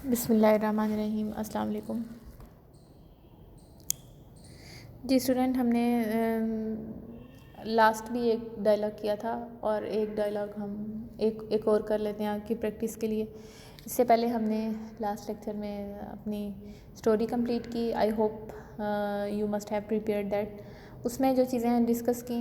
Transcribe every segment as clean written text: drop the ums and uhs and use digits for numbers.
बिस्मिल्लाहिर्रहमानिर्रहीम। अस्सलाम वालेकुम। जी स्टूडेंट, हमने लास्ट भी एक डायलॉग किया था और एक डायलॉग हम एक और कर लेते हैं आपकी प्रैक्टिस के लिए। इससे पहले हमने लास्ट लेक्चर में अपनी स्टोरी कंप्लीट की। I hope you must have prepared that. उसमें जो चीज़ें डिस्कस की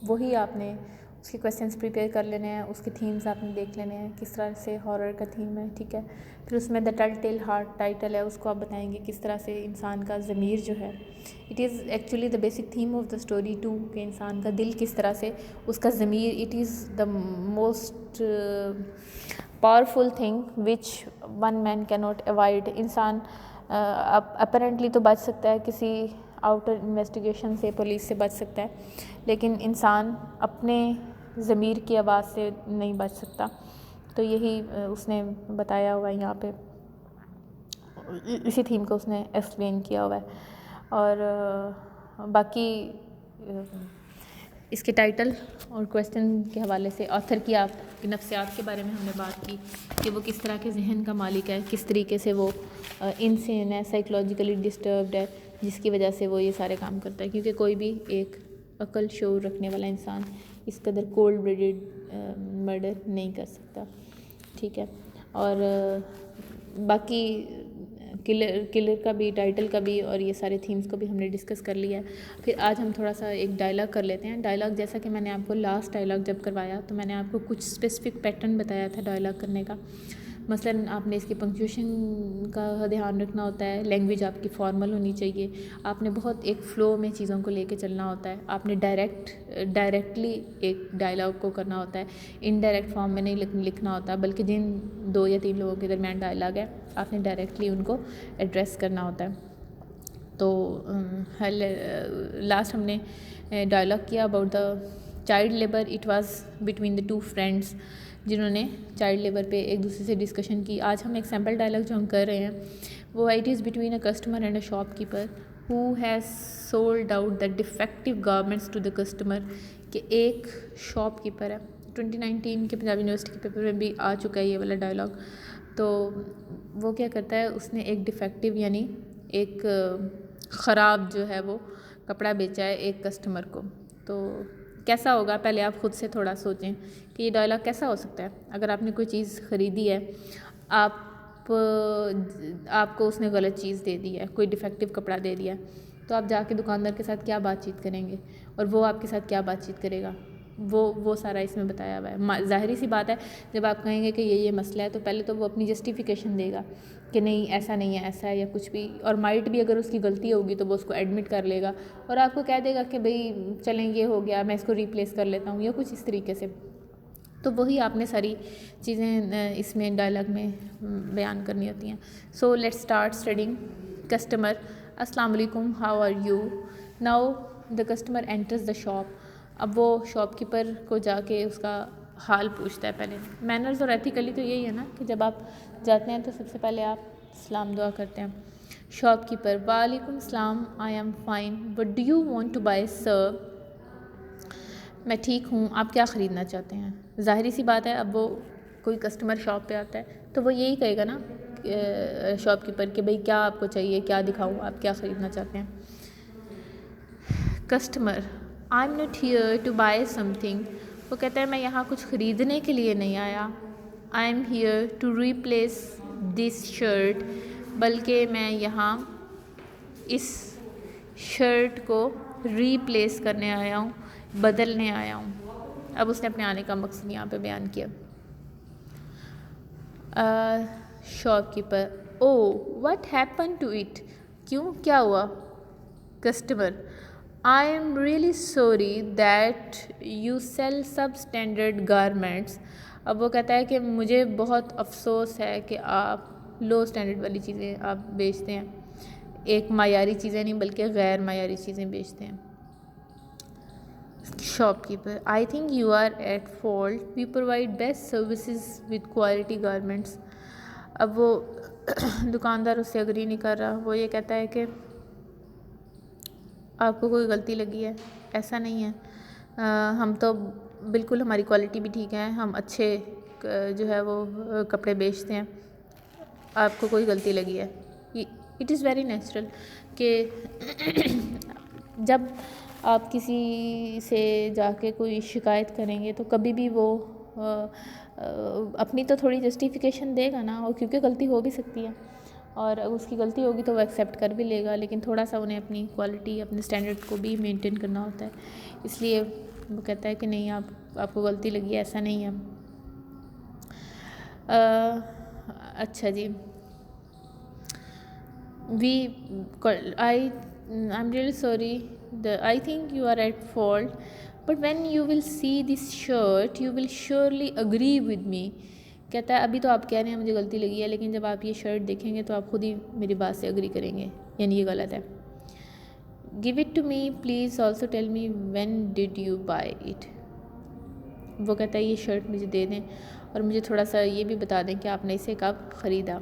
वही आपने उसके क्वेश्चंस प्रिपेयर कर लेने हैं, उसके थीम्स आपने देख लेने हैं, किस तरह से हॉरर का थीम है, ठीक है। फिर उसमें the tell tale heart title है, उसको आप बताएंगे किस तरह से इंसान का ज़मीर जो है, it is actually the basic theme of the story too, कि इंसान का दिल किस तरह से, उसका ज़मीर, it is the most powerful thing which one man can not avoid. इंसान अपेरेंटली तो बच सकता है किसी आउटर इन्वेस्टिगेशन से, पुलिस से बच सकता है, लेकिन इंसान अपने ज़मीर की आवाज़ से नहीं बच सकता। तो यही उसने बताया हुआ है यहाँ पे, इसी थीम को उसने एक्सप्लेन किया हुआ है। और बाकी इसके टाइटल और क्वेश्चन के हवाले से ऑथर की आपकी नफ्सियात के बारे में हमने बात की कि वो किस तरह के जहन का मालिक है, किस तरीके से वो इनसेन है, साइकोलॉजिकली डिस्टर्ब्ड है, जिसकी वजह से वो ये सारे काम करता है। क्योंकि कोई भी एक अकल शऊर रखने वाला इंसान इस कदर कोल्ड ब्लडेड मर्डर नहीं कर सकता, ठीक है। और बाकी किलर का भी, टाइटल का भी और ये सारे थीम्स को भी हमने डिस्कस कर लिया है। फिर आज हम थोड़ा सा एक डायलॉग कर लेते हैं। डायलॉग जैसा कि मैंने आपको लास्ट डायलॉग जब करवाया तो मैंने आपको कुछ स्पेसिफिक पैटर्न बताया था डायलॉग करने का। मसलन आपने इसकी पंक्चुएशन का ध्यान रखना होता है, लैंग्वेज आपकी फॉर्मल होनी चाहिए, आपने बहुत एक फ़्लो में चीज़ों को लेके चलना होता है, आपने डायरेक्टली एक डायलॉग को करना होता है, इनडायरेक्ट फॉर्म में नहीं लिखना होता, बल्कि जिन 2 या 3 लोगों के दरमियान डायलॉग है आपने डायरेक्टली उनको एड्रेस करना होता है। तो लास्ट हमने डायलॉग किया about the child labour. It was between the 2 friends जिन्होंने चाइल्ड लेबर पे एक दूसरे से डिस्कशन की। आज हम एक सैम्पल डायलॉग जो हम कर रहे हैं वो it is between a customer and a shopkeeper who has sold out the defective garments to the customer. कि एक शॉपकीपर है, 2019 के पंजाब यूनिवर्सिटी के पेपर में भी आ चुका है ये वाला डायलॉग। तो वो क्या करता है, उसने एक डिफेक्टिव यानी एक ख़राब जो है वो कपड़ा बेचा है एक कस्टमर को। तो कैसा होगा, पहले आप ख़ुद से थोड़ा सोचें कि ये डायलॉग कैसा हो सकता है। अगर आपने कोई चीज़ ख़रीदी है, आपको उसने गलत चीज़ दे दी है, कोई डिफेक्टिव कपड़ा दे दिया, तो आप जाके दुकानदार के साथ क्या बातचीत करेंगे और वो आपके साथ क्या बातचीत करेगा, वो सारा इसमें बताया हुआ है। ज़ाहिर सी बात है, जब आप कहेंगे कि ये मसला है तो पहले तो वो अपनी जस्टिफिकेशन देगा कि नहीं ऐसा नहीं है, ऐसा है या कुछ भी, और माइट भी अगर उसकी गलती होगी तो वो उसको एडमिट कर लेगा और आपको कह देगा कि भाई चलें ये हो गया, मैं इसको रिप्लेस कर लेता हूँ या कुछ इस तरीके से। तो वही आपने सारी चीज़ें इसमें डायलॉग में बयान करनी होती हैं। So let's start studying. Customer: अस्सलाम वालेकुम, how are you. Now the customer enters the shop. अब वो शॉपकीपर को जाके उसका हाल पूछता है। पहले मैनर्स और एथिकली तो यही है ना कि जब आप जाते हैं तो सबसे पहले आप सलाम दुआ करते हैं। शॉपकीपर: वालेकुम सलाम, I am fine, what do you want to buy sir. मैं ठीक हूँ, आप क्या ख़रीदना चाहते हैं। ज़ाहिर सी बात है, अब वो कोई कस्टमर शॉप पे आता है तो वो यही कहेगा ना शॉपकीपर कि भाई क्या आपको चाहिए, क्या दिखाऊँ, आप क्या ख़रीदना चाहते हैं। Customer: I am not here to buy something. वो कहता है मैं यहाँ कुछ ख़रीदने के लिए नहीं आया। I am here to replace this shirt, बल्कि मैं यहाँ इस शर्ट को रिप्लेस करने आया हूँ, बदलने आया हूँ। अब उसने अपने आने का मकसद यहाँ पे बयान किया। Shopkeeper: oh what happen to it. क्यों, क्या हुआ। Customer: I am really sorry that you sell substandard garments. अब वो कहता है कि मुझे बहुत अफसोस है कि आप लो स्टैंडर्ड वाली चीज़ें आप बेचते हैं, एक मायारी चीज़ें नहीं बल्कि गैर मायारी चीज़ें बेचते हैं। Shopkeeper: I think you are at fault, we provide best services with quality garments. अब वो दुकानदार उससे अग्री नहीं कर रहा, वो ये कहता है कि आपको कोई गलती लगी है, ऐसा नहीं है, हम तो बिल्कुल, हमारी क्वालिटी भी ठीक है, हम अच्छे जो है वो कपड़े बेचते हैं, आपको कोई गलती लगी है, इट इज़ वेरी नेचुरल कि जब आप किसी से जाके कोई शिकायत करेंगे तो कभी भी वो अपनी तो थोड़ी जस्टिफिकेशन देगा ना, और क्योंकि गलती हो भी सकती है और उसकी गलती होगी तो वो एक्सेप्ट कर भी लेगा, लेकिन थोड़ा सा उन्हें अपनी क्वालिटी अपने स्टैंडर्ड को भी मेंटेन करना होता है। इसलिए वो कहता है कि नहीं, आपको गलती लगी है, ऐसा नहीं है। अच्छा जी, I'm really sorry, I think you are at fault, but when you will see this shirt you will surely agree with me। कहता है अभी तो आप कह रहे हैं मुझे गलती लगी है, लेकिन जब आप ये शर्ट देखेंगे तो आप खुद ही मेरी बात से अग्री करेंगे, यानी ये गलत है। Give it to me please, also tell me when did you buy it. वो कहता है ये शर्ट मुझे दे दें और मुझे थोड़ा सा ये भी बता दें कि आपने इसे कब ख़रीदा।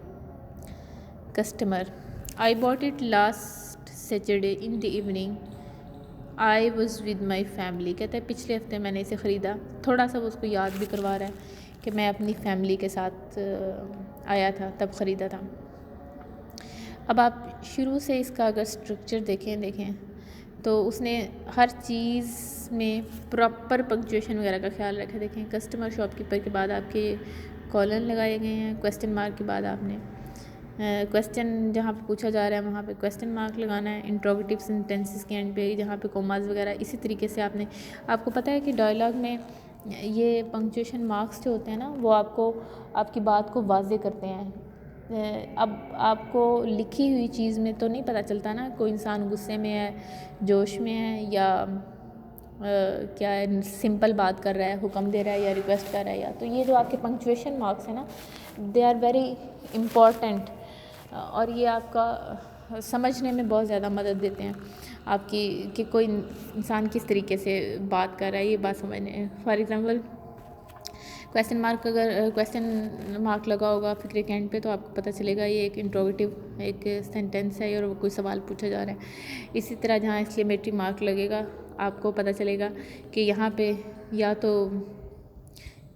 Customer, I bought it last Saturday in the evening, I was with my family. कहता है पिछले हफ्ते मैंने इसे ख़रीदा। थोड़ा सा वो उसको याद भी करवा रहा है कि मैं अपनी फैमिली के साथ आया था, तब ख़रीदा था। अब आप शुरू से इसका अगर स्ट्रक्चर देखें तो उसने हर चीज़ में प्रॉपर पंक्चुएशन वगैरह का ख्याल रखा। देखें, कस्टमर शॉपकीपर के बाद आपके कॉलन लगाए गए हैं, क्वेश्चन मार्क के बाद आपने क्वेश्चन जहाँ पे पूछा जा रहा है वहाँ पे क्वेश्चन मार्क लगाना है। इंट्रोगेटिव सेंटेंसेस के एंड पे जहाँ पे कोमास वगैरह, इसी तरीके से आपको पता है कि डायलॉग में ये पंक्चुएशन मार्क्स जो होते हैं ना, वो आपकी बात को वाज़े करते हैं। अब आपको लिखी हुई चीज़ में तो नहीं पता चलता ना कोई इंसान गुस्से में है, जोश में है, या क्या है, सिंपल बात कर रहा है, हुक्म दे रहा है, या रिक्वेस्ट कर रहा है। या तो ये जो आपके पंक्चुएशन मार्क्स हैं ना, दे आर वेरी इम्पॉर्टेंट, और ये आपका समझने में बहुत ज़्यादा मदद देते हैं आपकी कि कोई इंसान किस तरीके से बात कर रहा है, ये बात समझने। फॉर एग्ज़ाम्पल, क्वेश्चन मार्क लगा होगा फिक्र के एंड पे, तो आपको पता चलेगा ये एक इंट्रोगेटिव एक सेंटेंस है और वो कोई सवाल पूछा जा रहा है। इसी तरह जहाँ एक्सक्लेमेटरी मार्क लगेगा, आपको पता चलेगा कि यहाँ पे या तो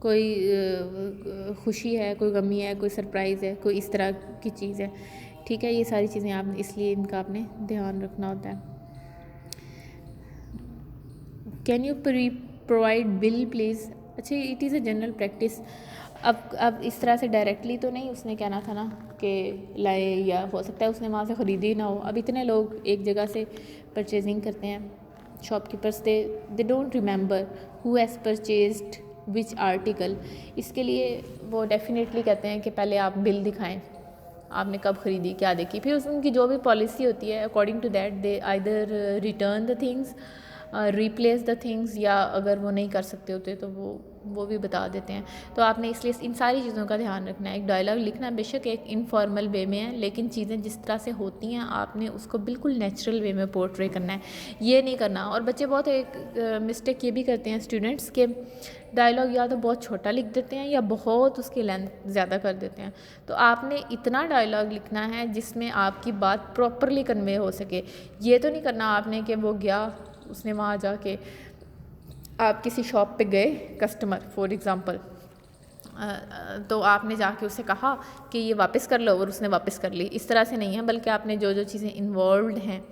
कोई खुशी है, कोई गमी है, कोई सरप्राइज़ है, कोई इस तरह की चीज़ है। ठीक है, ये सारी चीज़ें आप इसलिए इनका आपने ध्यान रखना होता है। Can you provide bill please. अच्छा, it is a general practice. अब इस तरह से डायरेक्टली तो नहीं उसने कहना था ना कि लाए, या हो सकता है उसने वहाँ से ख़रीदी ना हो। अब इतने लोग एक जगह से परचेजिंग करते हैं, shopkeepers they don't remember who has purchased which article. इसके लिए वो डेफिनेटली कहते हैं कि पहले आप बिल दिखाएं, आपने कब ख़रीदी, क्या देखी। फिर उनकी जो भी पॉलिसी होती है according to that they either return the things, replace the things, या अगर वो नहीं कर सकते होते तो वो भी बता देते हैं। तो आपने इसलिए इन सारी चीज़ों का ध्यान रखना है। एक डायलॉग लिखना बेशक एक इनफॉर्मल वे में है, लेकिन चीज़ें जिस तरह से होती हैं आपने उसको बिल्कुल नेचुरल वे में पोर्ट्रे करना है, ये नहीं करना। और बच्चे बहुत एक मिस्टेक ये भी करते हैं स्टूडेंट्स के, डायलॉग या तो बहुत छोटा लिख देते हैं या बहुत उसकी लेंथ ज़्यादा कर देते हैं। तो आपने इतना डायलॉग लिखना है जिसमें आपकी बात प्रॉपरली कन्वे हो सके। ये तो नहीं करना आपने कि वो गया, उसने वहाँ जाके, आप किसी शॉप पे गए, कस्टमर फॉर एग्ज़ाम्पल, तो आपने जाके उससे कहा कि ये वापस कर लो और उसने वापस कर ली। इस तरह से नहीं है, बल्कि आपने जो चीज़ें इन्वॉल्व हैं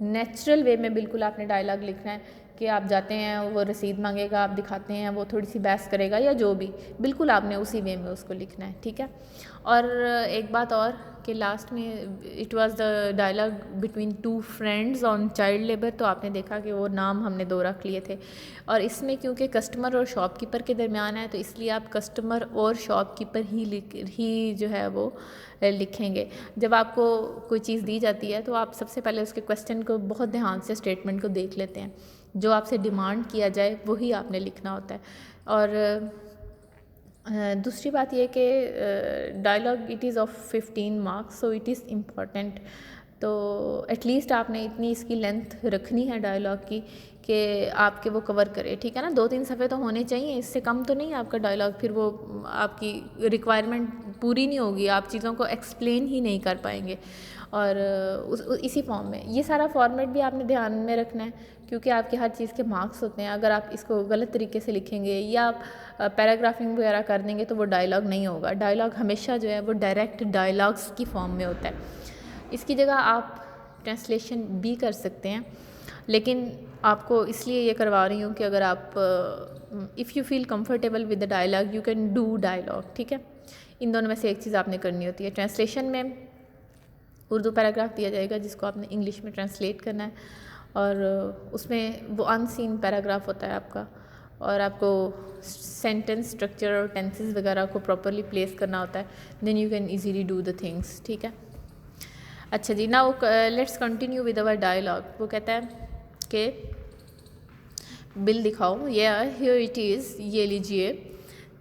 नेचुरल वे में बिल्कुल आपने डायलॉग लिखना है कि आप जाते हैं, वो रसीद मांगेगा, आप दिखाते हैं, वो थोड़ी सी बहस करेगा या जो भी, बिल्कुल आपने उसी वे में उसको लिखना है। ठीक है। और एक बात और कि लास्ट में it was the dialogue between two friends on child labour, तो आपने देखा कि वो नाम हमने 2 रख लिए थे। और इसमें क्योंकि कस्टमर और शॉपकीपर के दरमियान है, तो इसलिए आप कस्टमर और शॉपकीपर ही जो है वो लिखेंगे। जब आपको कोई चीज़ दी जाती है तो आप सबसे पहले उसके क्वेश्चन को बहुत ध्यान से, स्टेटमेंट को देख लेते हैं। जो आपसे डिमांड किया जाए वही आपने लिखना होता है। और दूसरी बात ये कि dialogue it is of 15 marks, so it is important. तो एटलीस्ट आपने इतनी इसकी लेंथ रखनी है डायलॉग की कि आपके वो कवर करे। ठीक है ना, 2-3 सफ़े तो होने चाहिए, इससे कम तो नहीं आपका डायलॉग, फिर वो आपकी रिक्वायरमेंट पूरी नहीं होगी, आप चीज़ों को एक्सप्लेन ही नहीं कर पाएंगे। और इसी फॉर्म में ये सारा फॉर्मेट भी आपने ध्यान में रखना है। क्योंकि आपके हर चीज़ के मार्क्स होते हैं। अगर आप इसको गलत तरीके से लिखेंगे या आप पैराग्राफिंग वगैरह कर देंगे तो वो डायलॉग नहीं होगा। डायलॉग हमेशा जो है वो डायरेक्ट डायलॉग्स की फॉर्म में होता है। इसकी जगह आप ट्रांसलेशन भी कर सकते हैं, लेकिन आपको इसलिए ये करवा रही हूँ कि अगर आप if you feel comfortable with the dialogue you can do dialogue, ठीक है। इन दोनों में से एक चीज़ आपने करनी होती है। ट्रांसलेशन में उर्दू पैराग्राफ दिया जाएगा जिसको आपने इंग्लिश में ट्रांसलेट करना है, और उसमें वो अनसीन पैराग्राफ होता है आपका, और आपको सेंटेंस स्ट्रक्चर और टेंसेस वगैरह को प्रॉपरली प्लेस करना होता है। Then you can easily do the things, ठीक है। अच्छा जी, now let's continue with our dialogue. वो कहता है कि बिल दिखाओ। हियर इट इज़, ये लीजिए।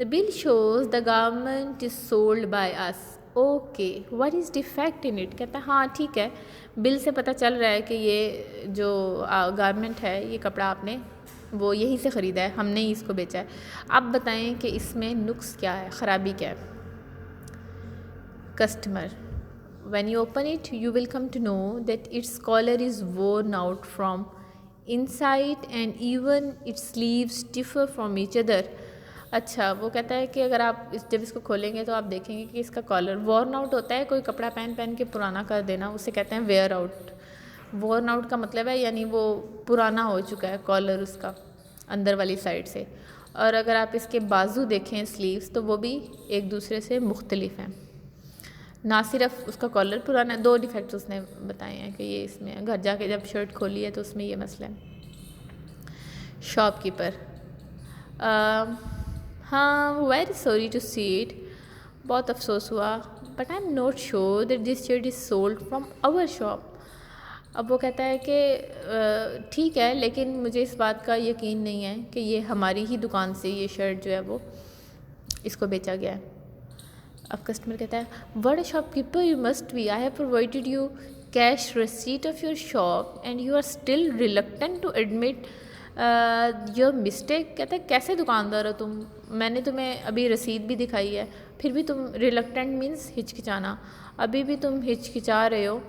The bill shows the garment is sold by us. Okay, what is defect in it? कहता है हाँ ठीक है, बिल से पता चल रहा है कि ये जो गारमेंट है, ये कपड़ा आपने वो यहीं से ख़रीदा है, हमने ही इसको बेचा है। अब बताएं कि इसमें नुक्स क्या है, ख़राबी क्या है। Customer, when you open it you will come to know that its collar is worn out from inside and even its sleeves differ from each other। अच्छा, वो कहता है कि अगर आप जब इसको खोलेंगे तो आप देखेंगे कि इसका कॉलर वॉर्न आउट होता है। कोई कपड़ा पहन पहन के पुराना कर देना, उसे कहते हैं वेयर आउट। वॉर्न आउट का मतलब है यानी वो पुराना हो चुका है कॉलर उसका अंदर वाली साइड से। और अगर आप इसके बाजू देखें स्लीव्स, तो वो भी एक दूसरे से मुख्तलिफ हैं। ना सिर्फ उसका कॉलर पुराना है, 2 डिफेक्ट्स उसने बताए हैं कि ये इसमें। घर जाके जब शर्ट खोली है तो उसमें ये मसला है। शॉपकीपर, हाँ very sorry to see it, बहुत अफसोस हुआ, but I am not sure that this shirt is sold from our shop. अब वो कहता है कि ठीक है, लेकिन मुझे इस बात का यकीन नहीं है कि ये हमारी ही दुकान से ये शर्ट जो है वो इसको बेचा गया है। अब कस्टमर कहता है what a shopkeeper you must be, I have provided you cash receipt of your shop and you are still reluctant to admit your mistake. कहता है कैसे दुकानदार हो तुम, मैंने तुम्हें अभी रसीद भी दिखाई है, फिर भी तुम रिलक्टेंट मीन्स हिचकिचाना, अभी भी तुम हिचकिचा रहे हो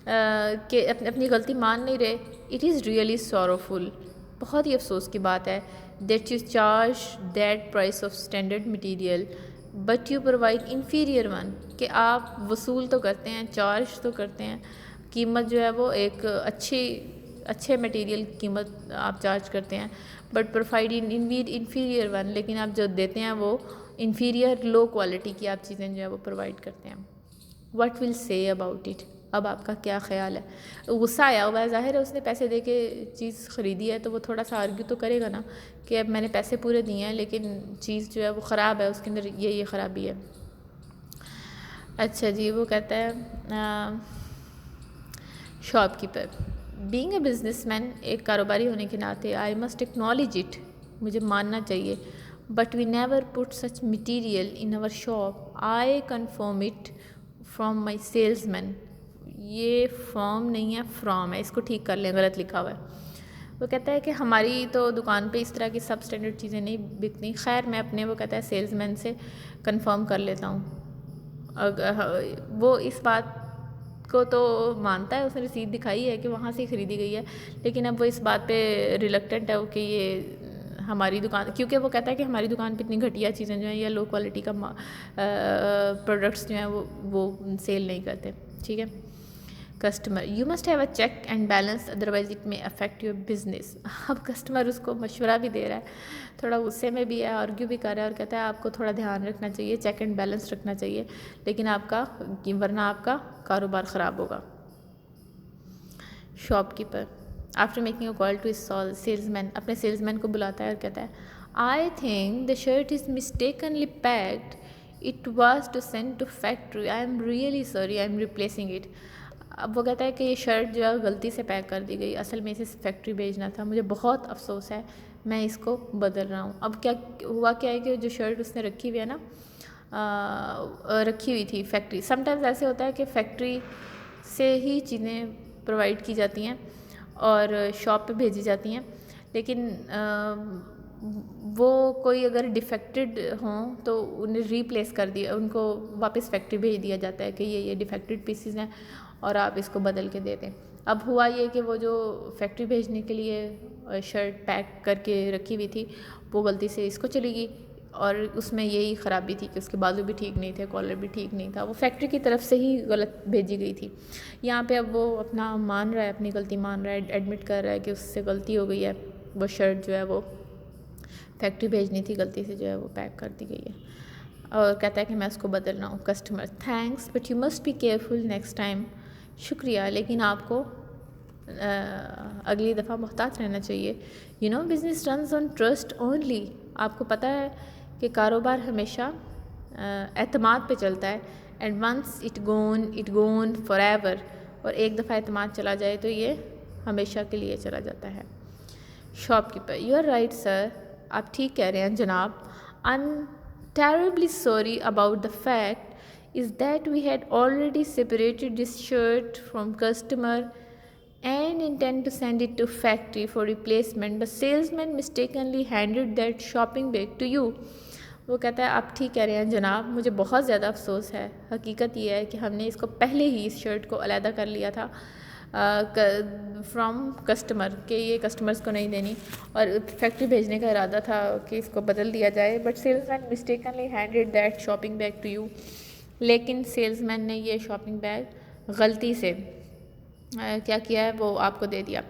कि अपनी गलती मान नहीं रहे। इट इज़ रियली सॉरोफुल, बहुत ही अफसोस की बात है that you charge that price of standard material but you provide inferior one, कि आप वसूल तो करते हैं, चार्ज तो करते हैं, कीमत जो है वो एक अच्छे मटेरियल की कीमत आप चार्ज करते हैं, बट प्रोवाइड इन्फीरियर वन, लेकिन आप जो देते हैं वो इन्फीरियर लो क्वालिटी की आप चीज़ें जो है वो प्रोवाइड करते हैं। What will say about it, अब आपका क्या ख्याल है? गुस्सा आया हुआ है, ज़ाहिर है उसने पैसे दे के चीज़ ख़रीदी है तो वो थोड़ा सा आर्ग्यू तो करेगा ना कि अब मैंने पैसे पूरे दिए हैं लेकिन चीज़ जो है वो ख़राब है, उसके अंदर ये ख़राबी है। अच्छा जी, वो कहता है शॉपकीपर, बीइंग अ बिजनेसमैन, एक कारोबारी होने के नाते आई मस्ट एक्नॉलेज इट, मुझे मानना चाहिए, but we never put such material in our shop, I confirm it from my salesman. ये फॉर्म नहीं है, फ्रॉम है, इसको ठीक कर लें, गलत लिखा हुआ है। वो कहता है कि हमारी तो दुकान पे इस तरह की सब स्टैंडर्ड चीज़ें नहीं बिकती। खैर मैं अपने वो कहता है सेल्समैन से कंफर्म कर लेता हूँ। अगर वो इस बात को तो मानता है, उसने रसीद दिखाई है कि वहाँ से ख़रीदी गई है, लेकिन अब वो इस बात पे रिलक्टेंट है कि ये हमारी दुकान, क्योंकि वो कहता है कि हमारी दुकान पे इतनी घटिया चीज़ें जो हैं या लो क्वालिटी का प्रोडक्ट्स जो हैं वो सेल नहीं करते, ठीक है। Customer, you must have a check and balance otherwise it may affect your business. अब कस्टमर उसको मशवरा भी दे रहा है, थोड़ा गुस्से में भी है, आर्ग्यू भी कर रहा है और कहता है आपको थोड़ा ध्यान रखना चाहिए, चेक एंड बैलेंस रखना चाहिए, लेकिन वरना आपका कारोबार ख़राब होगा। Shopkeeper, after making a call to salesman, अपने सेल्समैन को बुलाता है और कहता है I think the shirt is mistakenly packed, it was to send to factory, I am really sorry, I am replacing it. अब वो कहता है कि ये शर्ट जो है गलती से पैक कर दी गई, असल में इसे फैक्ट्री भेजना था, मुझे बहुत अफसोस है, मैं इसको बदल रहा हूँ। अब क्या हुआ क्या है कि जो शर्ट उसने रखी हुई है ना, रखी हुई थी फैक्ट्री, समटाइम्स ऐसे होता है कि फैक्ट्री से ही चीज़ें प्रोवाइड की जाती हैं और शॉप पे भेजी जाती हैं, लेकिन वो कोई अगर डिफेक्टेड हों तो उन्हें रीप्लेस कर दिया, उनको वापस फैक्ट्री भेज दिया जाता है कि ये डिफेक्टेड पीसीज हैं और आप इसको बदल के दे दें। अब हुआ ये कि वो जो फैक्ट्री भेजने के लिए शर्ट पैक करके रखी हुई थी वो गलती से इसको चली गई, और उसमें यही ख़राबी थी कि उसके बाजू भी ठीक नहीं थे, कॉलर भी ठीक नहीं था, वो फैक्ट्री की तरफ से ही गलत भेजी गई थी। यहाँ पे अब वो अपना मान रहा है, अपनी गलती मान रहा है, एडमिट कर रहा है कि उससे गलती हो गई है, वो शर्ट जो है वो फैक्ट्री भेजनी थी, गलती से जो है वो पैक कर दी गई है, और कहता है कि मैं उसको बदल रहा हूँ। Customer thanks but you must be careful next time, शुक्रिया लेकिन आपको अगली दफ़ा मोहतात रहना चाहिए। You know business runs on trust only, आपको पता है कि कारोबार हमेशा एतमाद पे चलता है, and once it gone forever, और एक दफ़ा एतमाद चला जाए तो ये हमेशा के लिए चला जाता है। Shopkeeper you are right sir, आप ठीक कह रहे हैं जनाब। I am terribly sorry about the fact is that we had already separated this shirt from customer and intend to send it to factory for replacement, but salesman mistakenly handed that shopping bag to you. वो कहता है आप ठीक कह रहे हैं जनाब, मुझे बहुत ज़्यादा अफसोस है, हकीकत ये है कि हमने इसको पहले ही इस शर्ट को अलहदा कर लिया था फ्रॉम कस्टमर, कि ये कस्टमर्स को नहीं देनी, और फैक्ट्री भेजने का इरादा था कि इसको बदल दिया जाए, but salesman mistakenly handed that shopping bag to you, लेकिन सेल्समैन ने ये शॉपिंग बैग गलती से क्या किया है, वो आपको दे दिया।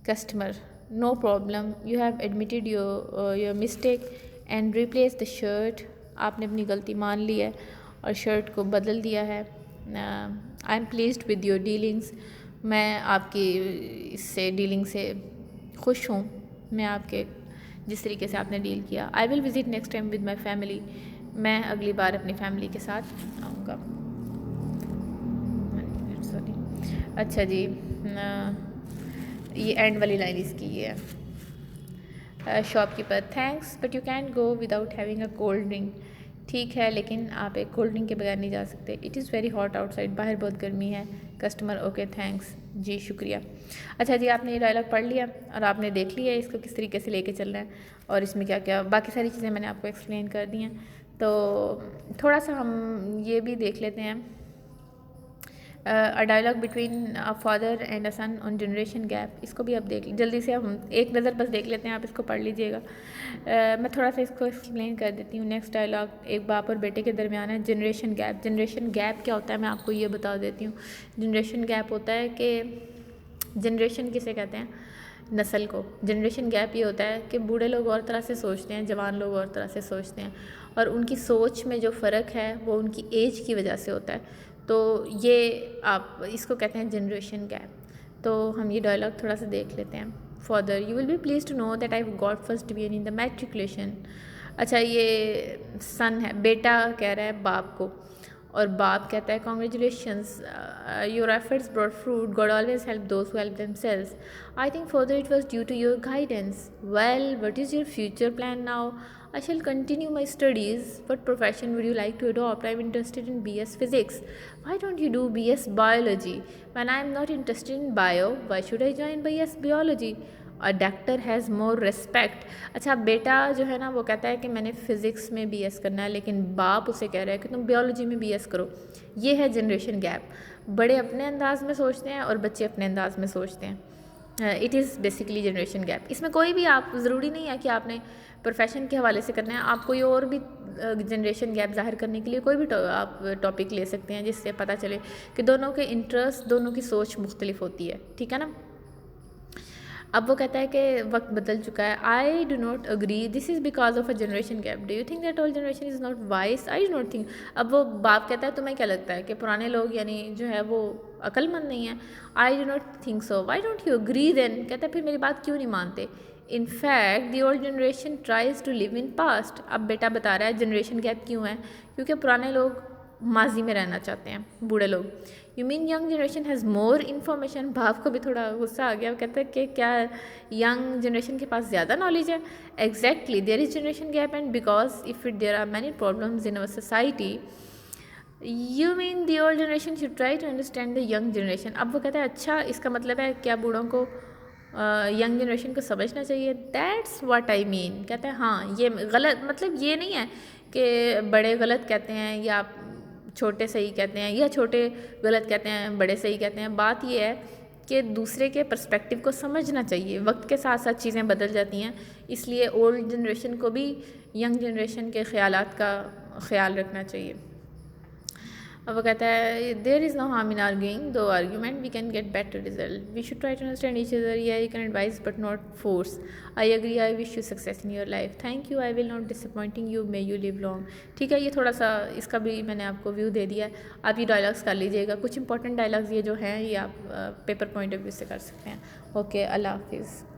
Customer no problem, you have admitted your mistake and replace the shirt, आपने अपनी गलती मान ली है और शर्ट को बदल दिया है। I am pleased with your dealings, मैं आपकी इससे डीलिंग से खुश हूँ, मैं आपके जिस तरीके से आपने डील किया। I will visit next time with my family, मैं अगली बार अपनी फैमिली के साथ आऊँगा। सॉरी, अच्छा जी, ये एंड वाली लाइन इसकी ये है। Shopkeeper thanks but you can go without having a cold drink, ठीक है लेकिन आप एक कोल्ड ड्रिंक के बगैर नहीं जा सकते। It is very hot outside, बाहर बहुत गर्मी है। कस्टमर ओके थैंक्स, जी शुक्रिया। अच्छा जी, आपने ये डायलॉग पढ़ लिया और आपने देख लिया इसको किस तरीके से लेके चलना है, और इसमें क्या क्या बाकी सारी चीज़ें मैंने आपको एक्सप्लेन कर दी हैं। तो थोड़ा सा हम ये भी देख लेते हैं, a dialogue between a father and a son on generation gap, इसको भी आप देख जल्दी से हम एक नज़र बस देख लेते हैं, आप इसको पढ़ लीजिएगा। मैं थोड़ा सा इसको एक्सप्लेन कर देती हूँ। नेक्स्ट डायलॉग एक बाप और बेटे के दरमियान है, जनरेशन गैप। जनरेशन गैप क्या होता है मैं आपको ये बता देती हूँ। जनरेशन गैप होता है कि जनरेशन किसे कहते हैं, नस्ल को। जनरेशन गैप ये होता है कि बूढ़े लोग और तरह से सोचते हैं, जवान लोग और तरह से सोचते हैं, और उनकी सोच में जो फ़र्क है वो उनकी एज की वजह से होता है। तो ये आप इसको कहते हैं जनरेशन गैप। तो हम ये डायलॉग थोड़ा सा देख लेते हैं। Father you will be please to know that I got first division in the matriculation. अच्छा, ये सन है, बेटा कह रहा है बाप को, और बाप कहता है congratulations your efforts brought fruit, God always help those who help themselves. I think further it was due to your guidance. Well what is your future plan now? I shall continue my studies. What profession would you like to adopt? I am interested in BS Physics. Why don't you do BS Biology? When I am not interested in Bio, why should I join BS Biology? A doctor has more respect. अच्छा, बेटा जो है ना वो कहता है कि मैंने फ़िज़िक्स में BS करना है, लेकिन बाप उसे कह रहा है कि तुम बायोलॉजी में BS करो। ये है जनरेशन गैप। बड़े अपने अंदाज में सोचते हैं और बच्चे अपने अंदाज में सोचते हैं। It is basically generation gap. इसमें कोई भी आप ज़रूरी नहीं है कि आपने प्रोफेशन के हवाले से करना है, आप कोई और भी जनरेशन गैप ज़ाहिर करने के लिए कोई भी आप टॉपिक ले सकते हैं, जिससे पता चले कि दोनों के इंटरेस्ट, दोनों की सोच मुख्तलिफ होती है, ठीक है ना। अब वो कहता है कि वक्त बदल चुका है। I do not agree, this is because of a generation gap. Do you think that all generation is not wise? I do not think. अब वो बाप कहता है तुम्हें क्या लगता है कि पुराने लोग यानी जो है वो अक्लमंद नहीं है? I do not think so. Why don't you agree then? कहता है फिर मेरी बात क्यों नहीं मानते? In fact the old generation tries to live in past. अब बेटा बता रहा है जनरेशन गैप क्यों है, क्योंकि पुराने लोग माजी में रहना चाहते हैं, बूढ़े लोग। You mean young generation has more information? भाव को भी थोड़ा गुस्सा आ गया, वो कहता है कि क्या यंग जनरेशन के पास ज़्यादा नॉलेज है? Exactly, there is generation gap and because if it there are many problems in our society. You mean the old generation should try to understand the young generation. अब वो कहता है अच्छा, इसका मतलब है क्या बूढ़ों को यंग जनरेशन को समझना चाहिए? That's what I mean. कहते हैं हाँ, ये गलत मतलब ये नहीं है कि बड़े गलत कहते हैं या छोटे सही कहते हैं, या छोटे गलत कहते हैं बड़े सही कहते हैं। बात ये है कि दूसरे के पर्सपेक्टिव को समझना चाहिए। वक्त के साथ साथ चीज़ें बदल जाती हैं, इसलिए ओल्ड जनरेशन को भी यंग जनरेशन के ख़यालात का ख़्याल रखना चाहिए। अब वो कहता है there is no harm in arguing two argument we can get better result, we should try to understand each other, या you can advise but not force, I agree, I wish you success in your life, thank you, I will not disappointing you, may you live long. ठीक है, ये थोड़ा सा इसका भी मैंने आपको व्यू दे दिया है, आप ये डायलॉग्स कर लीजिएगा। कुछ इंपॉर्टेंट डायलॉग्स ये जो हैं ये आप पेपर पॉइंट ऑफ व्यू से कर सकते हैं। ओके, अल्लाह हाफिज़।